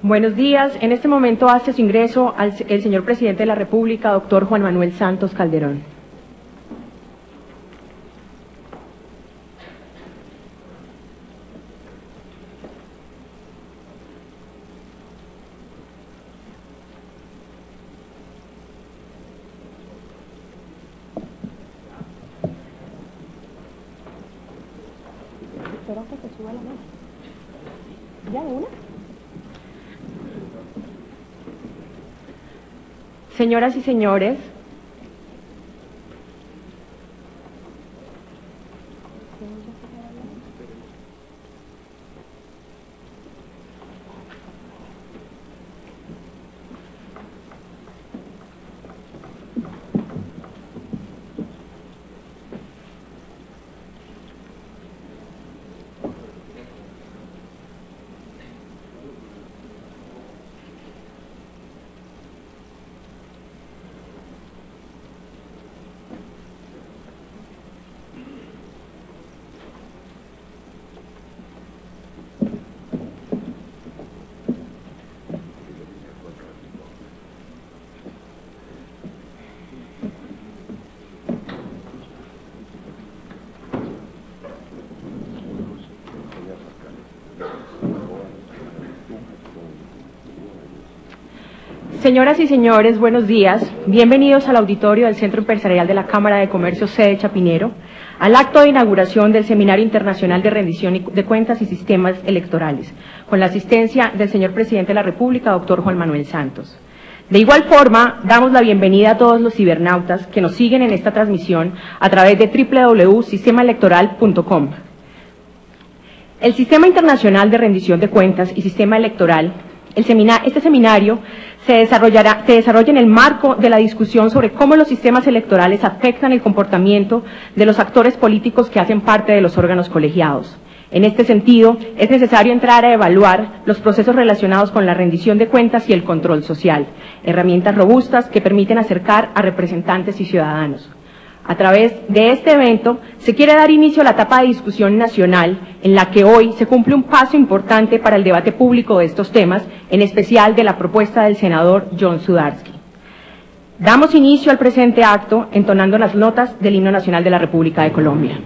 Buenos días. En este momento hace su ingreso el señor presidente de la República, doctor Juan Manuel Santos Calderón. Espera que se suba la mano. ¿Ya de una? Señoras y señores, Señoras y señores, buenos días. Bienvenidos al auditorio del Centro Empresarial de la Cámara de Comercio sede Chapinero, al acto de inauguración del Seminario Internacional de Rendición de Cuentas y Sistemas Electorales, con la asistencia del señor Presidente de la República, doctor Juan Manuel Santos. De igual forma, damos la bienvenida a todos los cibernautas que nos siguen en esta transmisión a través de www.sistemaelectoral.com. El Sistema Internacional de Rendición de Cuentas y Sistema Electoral, este seminario se desarrolla en el marco de la discusión sobre cómo los sistemas electorales afectan el comportamiento de los actores políticos que hacen parte de los órganos colegiados. En este sentido, es necesario entrar a evaluar los procesos relacionados con la rendición de cuentas y el control social, herramientas robustas que permiten acercar a representantes y ciudadanos. A través de este evento se quiere dar inicio a la etapa de discusión nacional en la que hoy se cumple un paso importante para el debate público de estos temas, en especial de la propuesta del senador John Sudarsky. Damos inicio al presente acto entonando las notas del Himno Nacional de la República de Colombia.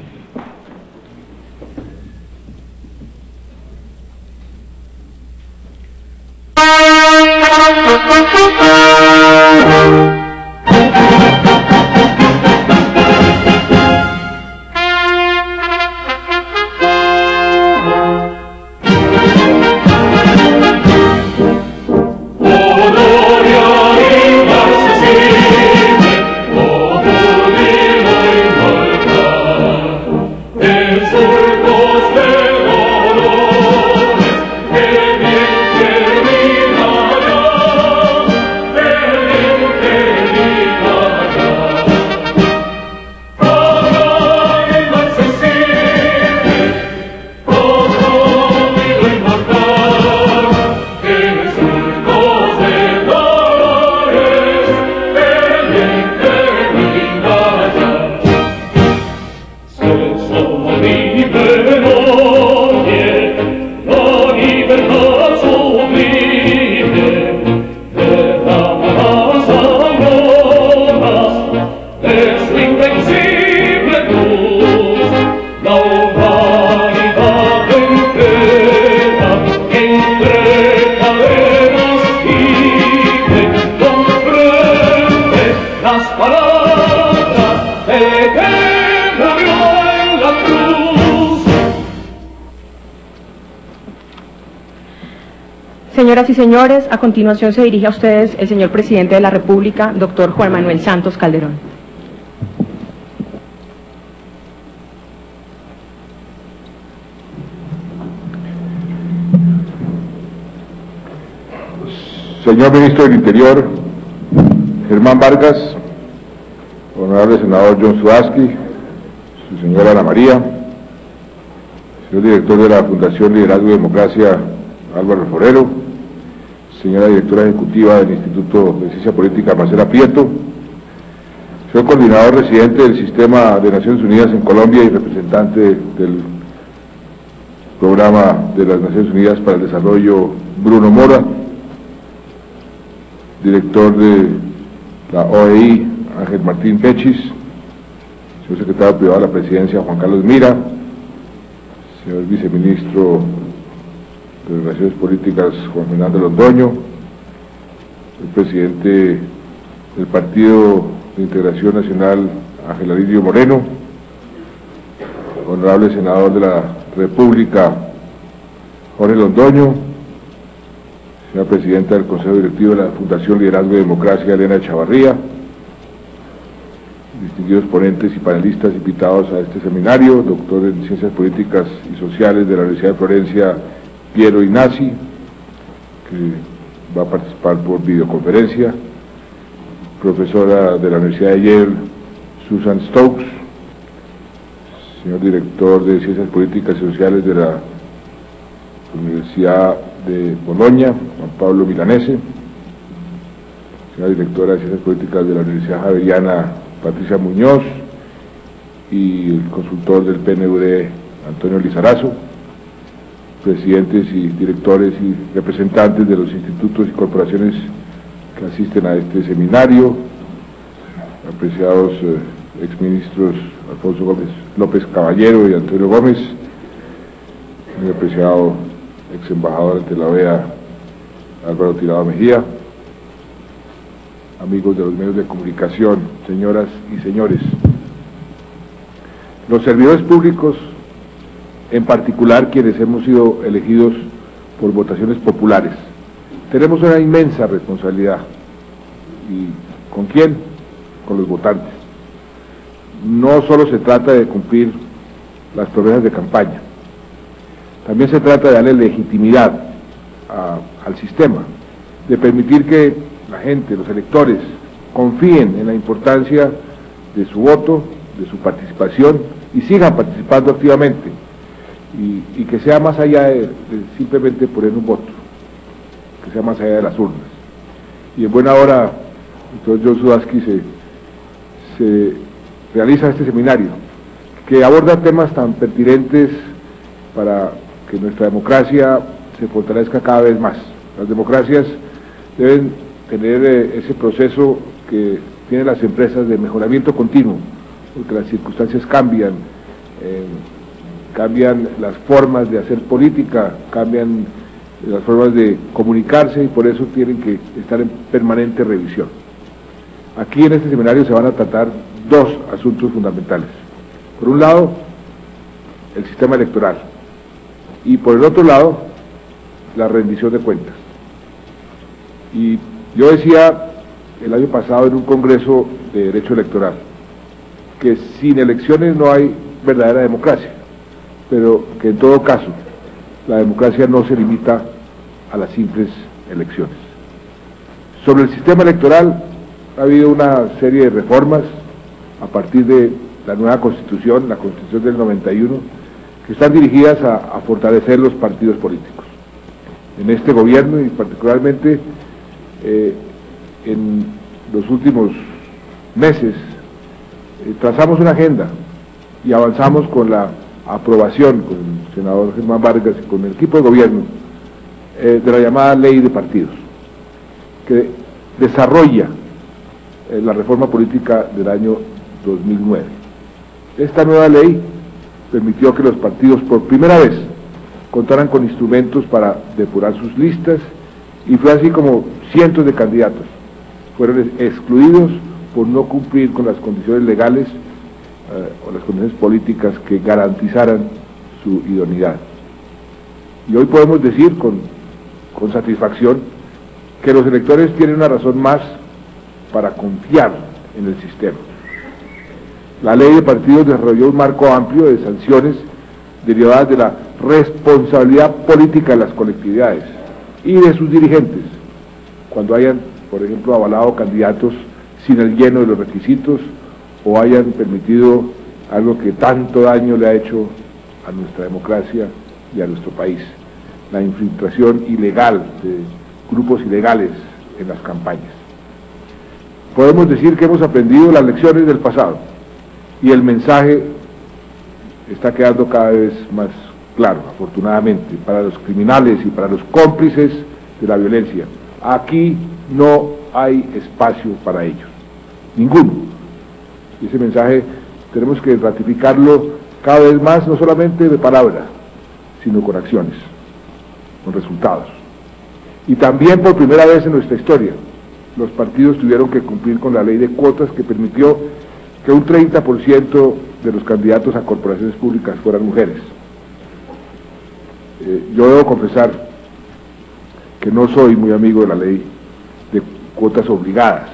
Señoras y señores, a continuación se dirige a ustedes el señor Presidente de la República, doctor Juan Manuel Santos Calderón. Señor Ministro del Interior, Germán Vargas, honorable senador John Sudarsky, su señora Ana María, señor director de la Fundación Liderazgo y Democracia, Álvaro Forero, señora directora ejecutiva del Instituto de Ciencia Política, Marcela Prieto, señor coordinador residente del Sistema de Naciones Unidas en Colombia y representante del Programa de las Naciones Unidas para el Desarrollo, Bruno Mora, director de la OEI, Ángel Martín Pechis, señor secretario privado de la Presidencia, Juan Carlos Mira, señor viceministro de Relaciones Políticas, Juan Fernando Londoño, el presidente del Partido de Integración Nacional, Ángel Aridio Moreno, honorable senador de la República, Jorge Londoño, señora presidenta del Consejo Directivo de la Fundación Liderazgo y Democracia, Elena Chavarría, distinguidos ponentes y panelistas invitados a este seminario, doctor en Ciencias Políticas y Sociales de la Universidad de Florencia, Piero Ignazi, que va a participar por videoconferencia, profesora de la Universidad de Yale, Susan Stokes, señor director de Ciencias Políticas y Sociales de la Universidad de Bolonia, Juan Pablo Milanese, señora directora de Ciencias Políticas de la Universidad Javeriana, Patricia Muñoz, y el consultor del PNUD, Antonio Lizarazo, presidentes y directores y representantes de los institutos y corporaciones que asisten a este seminario, apreciados exministros Alfonso Gómez López Caballero y Antonio Gómez, muy apreciado ex embajador ante la OEA Álvaro Tirado Mejía, amigos de los medios de comunicación, señoras y señores. Los servidores públicos, en particular quienes hemos sido elegidos por votaciones populares, tenemos una inmensa responsabilidad. ¿Y con quién? Con los votantes. No solo se trata de cumplir las promesas de campaña, también se trata de darle legitimidad al sistema, de permitir que la gente, los electores, confíen en la importancia de su voto, de su participación y sigan participando activamente, y que sea más allá de simplemente poner un voto, que sea más allá de las urnas. Y en buena hora, entonces John Sudaski se realiza este seminario, que aborda temas tan pertinentes para que nuestra democracia se fortalezca cada vez más. Las democracias deben tener ese proceso que tienen las empresas de mejoramiento continuo, porque las circunstancias cambian, cambian las formas de hacer política, cambian las formas de comunicarse, y por eso tienen que estar en permanente revisión. Aquí en este seminario se van a tratar dos asuntos fundamentales. Por un lado, el sistema electoral, y por el otro lado, la rendición de cuentas. Y yo decía el año pasado en un congreso de derecho electoral que sin elecciones no hay verdadera democracia, pero que en todo caso la democracia no se limita a las simples elecciones. Sobre el sistema electoral ha habido una serie de reformas a partir de la nueva Constitución, la Constitución del 91, que están dirigidas a fortalecer los partidos políticos. En este gobierno, y particularmente en los últimos meses, trazamos una agenda y avanzamos con la aprobación, con el senador Germán Vargas y con el equipo de gobierno, de la llamada Ley de Partidos, que desarrolla la reforma política del año 2009. Esta nueva ley permitió que los partidos por primera vez contaran con instrumentos para depurar sus listas, y fue así como cientos de candidatos fueron excluidos por no cumplir con las condiciones legales o las condiciones políticas que garantizaran su idoneidad. Y hoy podemos decir con satisfacción que los electores tienen una razón más para confiar en el sistema. La ley de partidos desarrolló un marco amplio de sanciones derivadas de la responsabilidad política de las colectividades y de sus dirigentes, cuando hayan, por ejemplo, avalado candidatos sin el lleno de los requisitos, o hayan permitido algo que tanto daño le ha hecho a nuestra democracia y a nuestro país: la infiltración ilegal de grupos ilegales en las campañas. Podemos decir que hemos aprendido las lecciones del pasado, y el mensaje está quedando cada vez más claro, afortunadamente, para los criminales y para los cómplices de la violencia. Aquí no hay espacio para ellos, ninguno. Y ese mensaje tenemos que ratificarlo cada vez más, no solamente de palabra, sino con acciones, con resultados. Y también por primera vez en nuestra historia, los partidos tuvieron que cumplir con la ley de cuotas que permitió que un 30% de los candidatos a corporaciones públicas fueran mujeres. Yo debo confesar que no soy muy amigo de la ley de cuotas obligadas,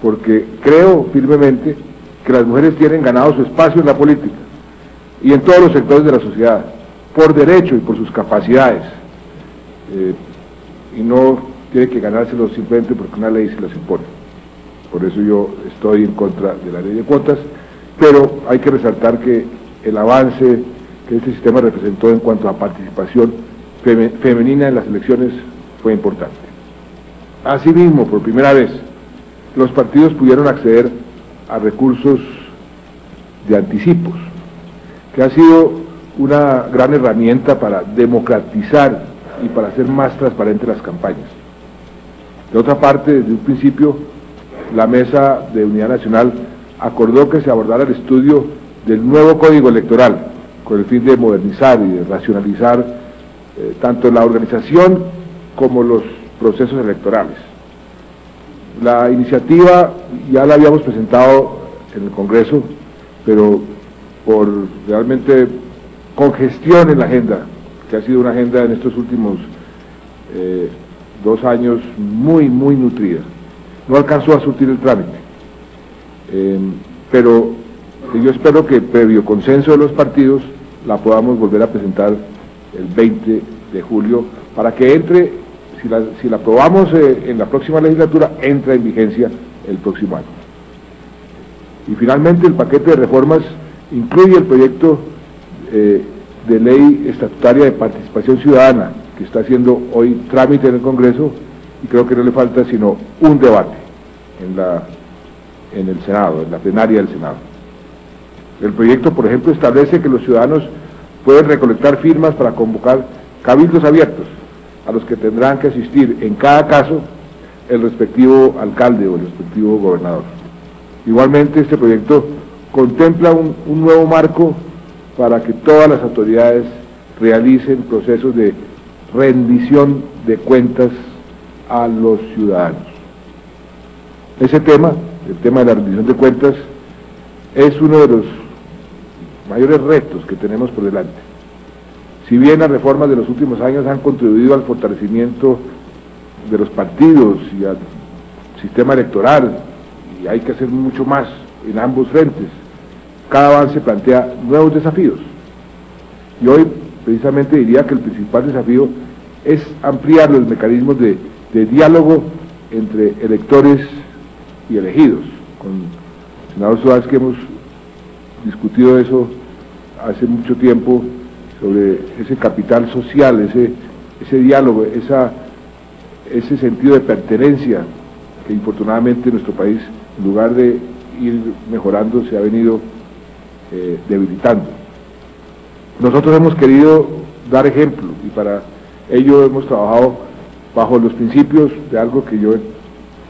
porque creo firmemente que las mujeres tienen ganado su espacio en la política y en todos los sectores de la sociedad, por derecho y por sus capacidades, y no tiene que ganárselo simplemente porque una ley se las impone. Por eso yo estoy en contra de la ley de cuotas, pero hay que resaltar que el avance que este sistema representó en cuanto a participación femenina en las elecciones fue importante. Asimismo, por primera vez, los partidos pudieron acceder a recursos de anticipos, que ha sido una gran herramienta para democratizar y para hacer más transparentes las campañas. De otra parte, desde un principio, la Mesa de Unidad Nacional acordó que se abordara el estudio del nuevo Código Electoral, con el fin de modernizar y de racionalizar tanto la organización como los procesos electorales. La iniciativa ya la habíamos presentado en el Congreso, pero por realmente congestión en la agenda, que ha sido una agenda en estos últimos 2 años muy nutrida, no alcanzó a surtir el trámite, pero yo espero que previo consenso de los partidos la podamos volver a presentar el 20 de julio para que entre, si la aprobamos en la próxima legislatura, entra en vigencia el próximo año. Y finalmente el paquete de reformas incluye el proyecto de ley estatutaria de participación ciudadana, que está haciendo hoy trámite en el Congreso, y creo que no le falta sino un debate en el Senado, en la plenaria del Senado. El proyecto, por ejemplo, establece que los ciudadanos pueden recolectar firmas para convocar cabildos abiertos, a los que tendrán que asistir en cada caso el respectivo alcalde o el respectivo gobernador. Igualmente, este proyecto contempla un nuevo marco para que todas las autoridades realicen procesos de rendición de cuentas a los ciudadanos. Ese tema, el tema de la rendición de cuentas, es uno de los mayores retos que tenemos por delante. Si bien las reformas de los últimos años han contribuido al fortalecimiento de los partidos y al sistema electoral, y hay que hacer mucho más en ambos frentes, cada avance plantea nuevos desafíos. Y hoy precisamente diría que el principal desafío es ampliar los mecanismos de diálogo entre electores y elegidos. Con el senador Suárez hemos discutido eso hace mucho tiempo, sobre ese capital social, ese diálogo, ese sentido de pertenencia que infortunadamente en nuestro país, en lugar de ir mejorando, se ha venido debilitando. Nosotros hemos querido dar ejemplo y para ello hemos trabajado bajo los principios de algo que yo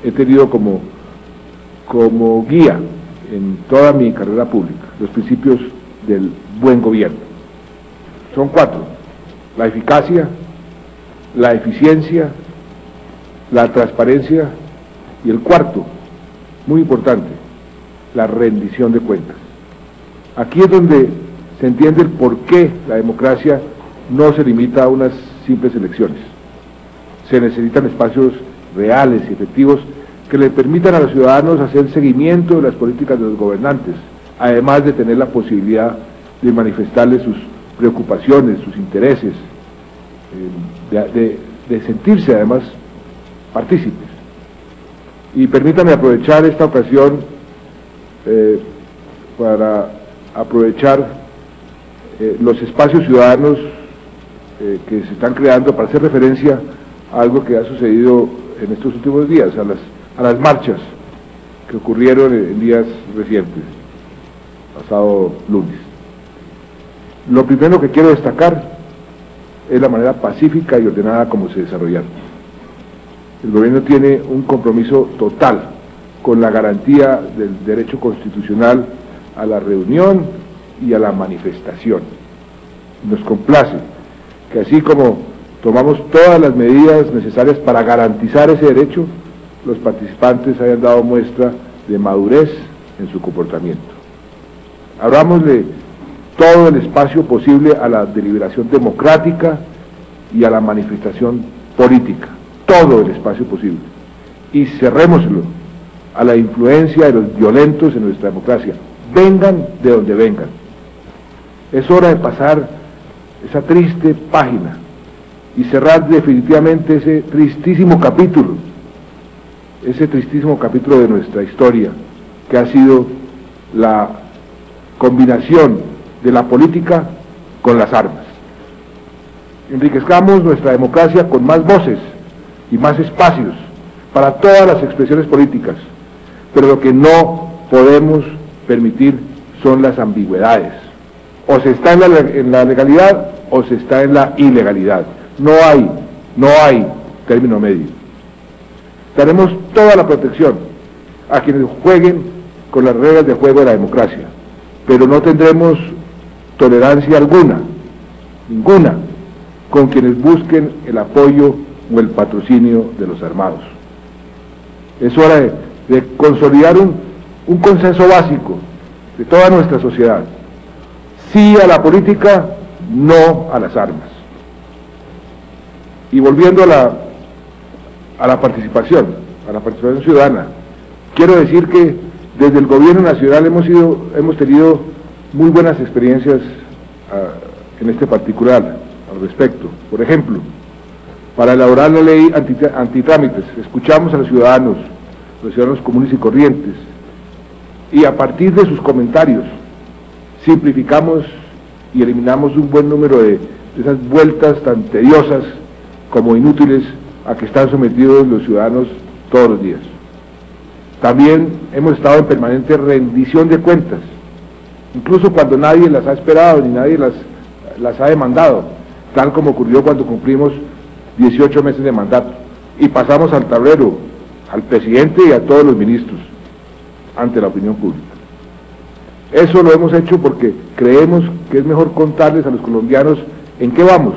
he tenido como guía en toda mi carrera pública, los principios del buen gobierno. Son 4: la eficacia, la eficiencia, la transparencia y el 4, muy importante, la rendición de cuentas. Aquí es donde se entiende el por qué la democracia no se limita a unas simples elecciones. Se necesitan espacios reales y efectivos que le permitan a los ciudadanos hacer seguimiento de las políticas de los gobernantes, además de tener la posibilidad de manifestarles sus preocupaciones, sus intereses, de sentirse además partícipes. Y permítame aprovechar esta ocasión para aprovechar los espacios ciudadanos que se están creando para hacer referencia a algo que ha sucedido en estos últimos días, a las marchas que ocurrieron en días recientes, pasado lunes. Lo primero que quiero destacar es la manera pacífica y ordenada como se desarrollaron. el gobierno tiene un compromiso total con la garantía del derecho constitucional a la reunión y a la manifestación. Nos complace que así como tomamos todas las medidas necesarias para garantizar ese derecho, los participantes hayan dado muestra de madurez en su comportamiento. Abrámosle todo el espacio posible a la deliberación democrática y a la manifestación política, todo el espacio posible, y cerrémoslo a la influencia de los violentos en nuestra democracia, vengan de donde vengan. Es hora de pasar esa triste página y cerrar definitivamente ese tristísimo capítulo de nuestra historia, que ha sido la combinación de la política con las armas. Enriquezcamos nuestra democracia con más voces y más espacios para todas las expresiones políticas, pero lo que no podemos permitir son las ambigüedades. O se está en la legalidad o se está en la ilegalidad. No hay término medio. Daremos toda la protección a quienes jueguen con las reglas de juego de la democracia, pero no tendremos tolerancia alguna, ninguna, con quienes busquen el apoyo o el patrocinio de los armados. Es hora de consolidar un consenso básico de toda nuestra sociedad. Sí a la política, no a las armas. Y volviendo a la participación ciudadana, quiero decir que desde el gobierno nacional hemos tenido muy buenas experiencias en este particular al respecto. Por ejemplo, para elaborar la ley antitrámites, escuchamos a los ciudadanos comunes y corrientes, y a partir de sus comentarios simplificamos y eliminamos un buen número de esas vueltas tan tediosas como inútiles a que están sometidos los ciudadanos todos los días. También hemos estado en permanente rendición de cuentas, incluso cuando nadie las ha esperado ni nadie las ha demandado, tal como ocurrió cuando cumplimos 18 meses de mandato y pasamos al tablero al presidente y a todos los ministros ante la opinión pública. Eso lo hemos hecho porque creemos que es mejor contarles a los colombianos en qué vamos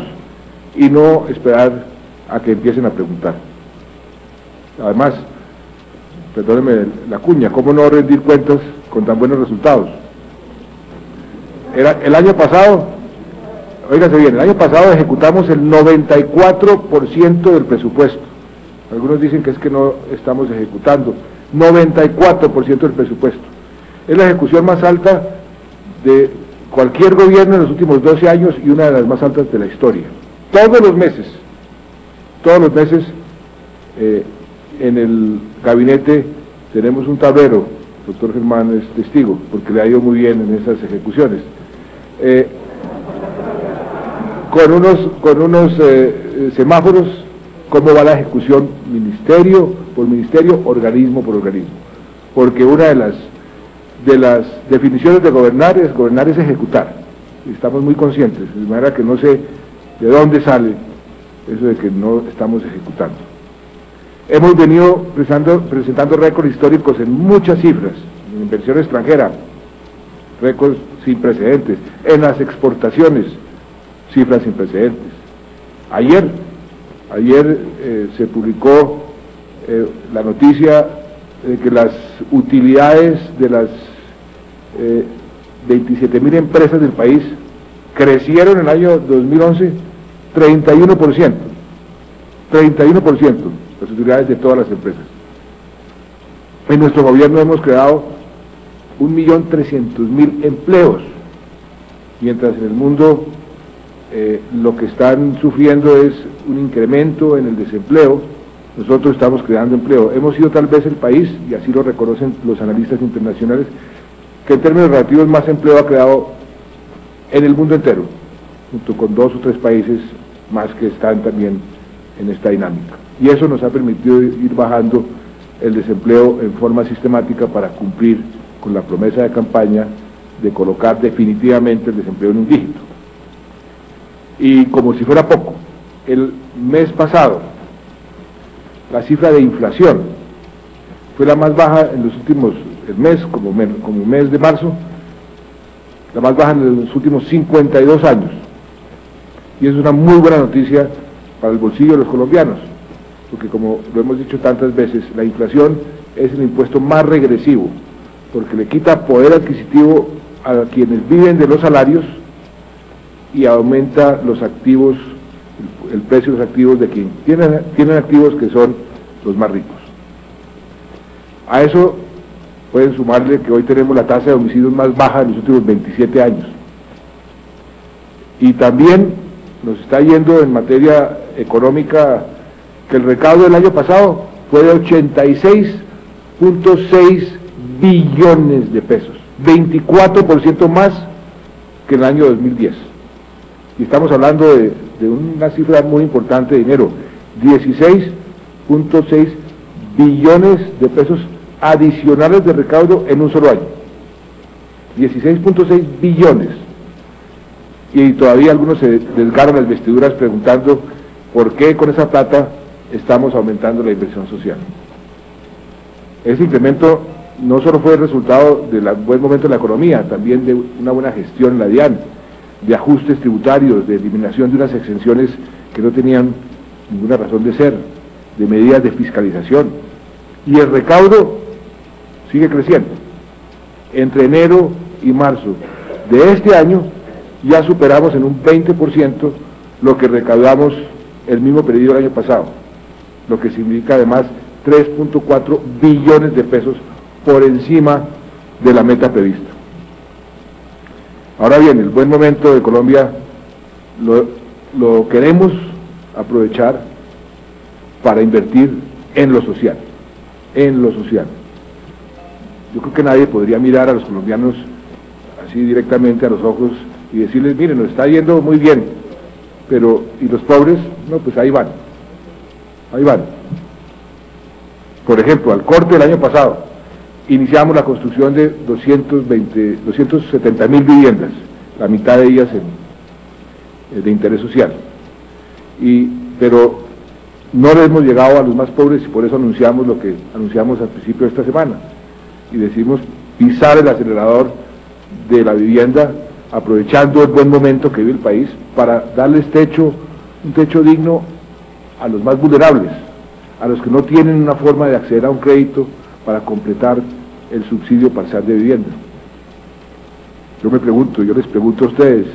y no esperar a que empiecen a preguntar. Además, perdónenme la cuña, ¿cómo no rendir cuentas con tan buenos resultados? El año pasado, óigase bien, el año pasado ejecutamos el 94% del presupuesto. Algunos dicen que es que no estamos ejecutando. 94% del presupuesto. Es la ejecución más alta de cualquier gobierno en los últimos 12 años y una de las más altas de la historia. Todos los meses, en el gabinete tenemos un tablero, el doctor Germán es testigo, porque le ha ido muy bien en esas ejecuciones, con unos semáforos, cómo va la ejecución ministerio por ministerio, organismo por organismo, porque una de las definiciones de gobernar es ejecutar, y estamos muy conscientes, de manera que no sé de dónde sale eso de que no estamos ejecutando. Hemos venido presentando récords históricos en muchas cifras, en inversión extranjera, récords sin precedentes, en las exportaciones, cifras sin precedentes. Ayer se publicó la noticia de que las utilidades de las 27.000 empresas del país crecieron en el año 2011 31%, las utilidades de todas las empresas. En nuestro gobierno hemos creado 1.300.000 empleos, mientras en el mundo lo que están sufriendo es un incremento en el desempleo. Nosotros estamos creando empleo. Hemos sido tal vez el país, y así lo reconocen los analistas internacionales, que en términos relativos más empleo ha creado en el mundo entero, junto con 2 o 3 países más que están también en esta dinámica. Y eso nos ha permitido ir bajando el desempleo en forma sistemática para cumplir con la promesa de campaña de colocar definitivamente el desempleo en un dígito. Y como si fuera poco, el mes pasado la cifra de inflación. Fue la más baja en los últimos, el mes, como mes de marzo, la más baja en los últimos 52 años. Y es una muy buena noticia para el bolsillo de los colombianos, porque como lo hemos dicho tantas veces, la inflación es el impuesto más regresivo, porque le quita poder adquisitivo a quienes viven de los salarios y aumenta los activos, el precio de los activos de quienes tienen activos, que son los más ricos. A eso pueden sumarle que hoy tenemos la tasa de homicidios más baja en los últimos 27 años. Y también nos está yendo en materia económica que el recaudo del año pasado fue de 86.6 billones de pesos, 24% más que en el año 2010. Y estamos hablando de una cifra muy importante de dinero, 16.6 billones de pesos adicionales de recaudo en un solo año. 16.6 billones. Y todavía algunos se desgarran las vestiduras preguntando por qué con esa plata estamos aumentando la inversión social. Ese incremento no solo fue el resultado del buen momento de la economía, también de una buena gestión en la DIAN, de ajustes tributarios, de eliminación de unas exenciones que no tenían ninguna razón de ser, de medidas de fiscalización. Y el recaudo sigue creciendo. Entre enero y marzo de este año ya superamos en un 20% lo que recaudamos el mismo periodo del año pasado, lo que significa además 3.4 billones de pesos por encima de la meta prevista. Ahora bien, el buen momento de Colombia lo queremos aprovechar para invertir en lo social, Yo creo que nadie podría mirar a los colombianos así directamente a los ojos y decirles, miren, nos está yendo muy bien, pero, ¿y los pobres? No, pues ahí van. Por ejemplo, al corte del año pasado, iniciamos la construcción de 270.000 viviendas, la mitad de ellas de interés social. Pero no le hemos llegado a los más pobres y por eso anunciamos lo que anunciamos al principio de esta semana. Y decidimos pisar el acelerador de la vivienda, aprovechando el buen momento que vive el país, para darles un techo digno a los más vulnerables, a los que no tienen una forma de acceder a un crédito para completar el subsidio parcial de vivienda. Yo les pregunto a ustedes,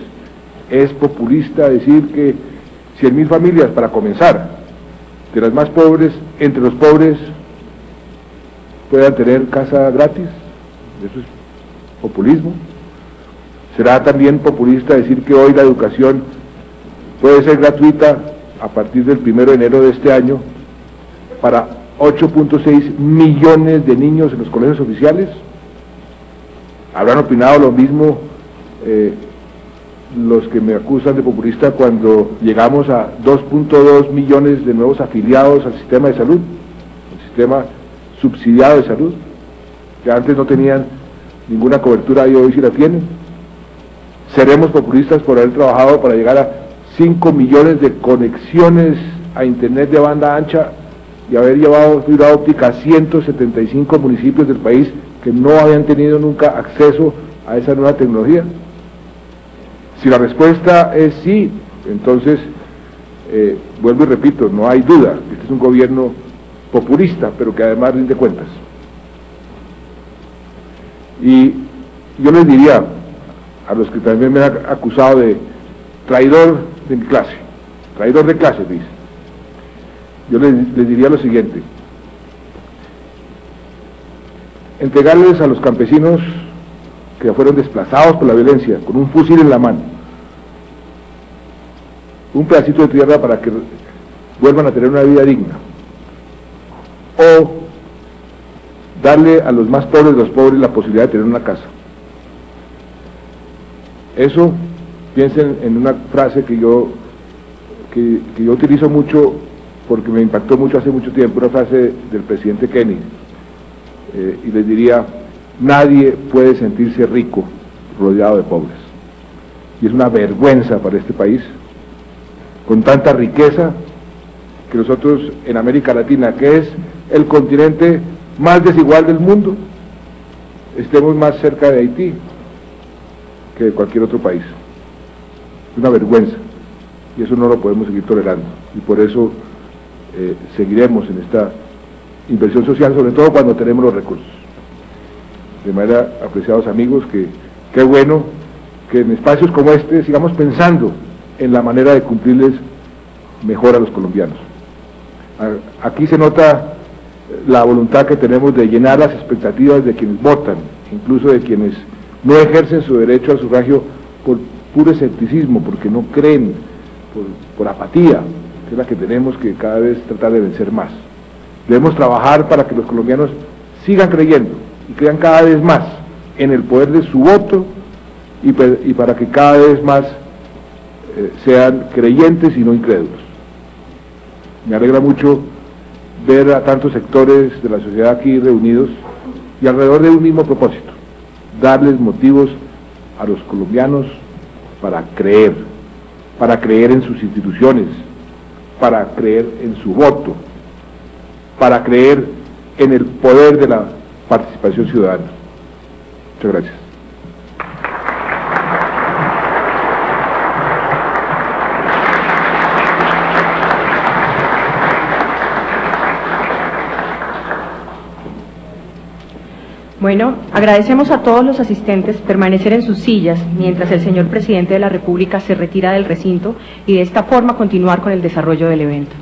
¿es populista decir que 100.000 familias, para comenzar, de las más pobres, entre los pobres, puedan tener casa gratis? Eso es populismo. ¿Será también populista decir que hoy la educación puede ser gratuita a partir del 1 de enero de este año para 8.6 millones de niños en los colegios oficiales? ¿Habrán opinado lo mismo los que me acusan de populista cuando llegamos a 2.2 millones de nuevos afiliados al sistema de salud, al sistema subsidiado de salud, que antes no tenían ninguna cobertura y hoy sí la tienen? ¿Seremos populistas por haber trabajado para llegar a 5 millones de conexiones a internet de banda ancha y haber llevado fibra óptica a 175 municipios del país que no habían tenido nunca acceso a esa nueva tecnología? Si la respuesta es sí, entonces, vuelvo y repito, no hay duda, este es un gobierno populista, pero que además rinde cuentas. Y yo les diría a los que también me han acusado de traidor de mi clase, traidor de clase, dice, yo les diría lo siguiente: entregarles a los campesinos que fueron desplazados por la violencia, con un fusil en la mano, un pedacito de tierra para que vuelvan a tener una vida digna, o darle a los más pobres de los pobres la posibilidad de tener una casa. Eso, piensen en una frase que yo utilizo mucho porque me impactó mucho hace mucho tiempo, una frase del presidente Kennedy, y les diría: nadie puede sentirse rico rodeado de pobres. Y es una vergüenza para este país, con tanta riqueza, que nosotros en América Latina, que es el continente más desigual del mundo, estemos más cerca de Haití que de cualquier otro país. Es una vergüenza, y eso no lo podemos seguir tolerando, y por eso seguiremos en esta inversión social, sobre todo cuando tenemos los recursos. De manera, apreciados amigos, que qué bueno que en espacios como este sigamos pensando en la manera de cumplirles mejor a los colombianos. Aquí se nota la voluntad que tenemos de llenar las expectativas de quienes votan, incluso de quienes no ejercen su derecho al sufragio por puro escepticismo, porque no creen, por apatía, que es la que tenemos que cada vez tratar de vencer más. Debemos trabajar para que los colombianos sigan creyendo y crean cada vez más en el poder de su voto y para que cada vez más sean creyentes y no incrédulos. Me alegra mucho ver a tantos sectores de la sociedad aquí reunidos y alrededor de un mismo propósito: darles motivos a los colombianos para creer en sus instituciones, para creer en su voto, para creer en el poder de la participación ciudadana. Muchas gracias. Bueno, agradecemos a todos los asistentes permanecer en sus sillas mientras el señor Presidente de la República se retira del recinto y de esta forma continuar con el desarrollo del evento.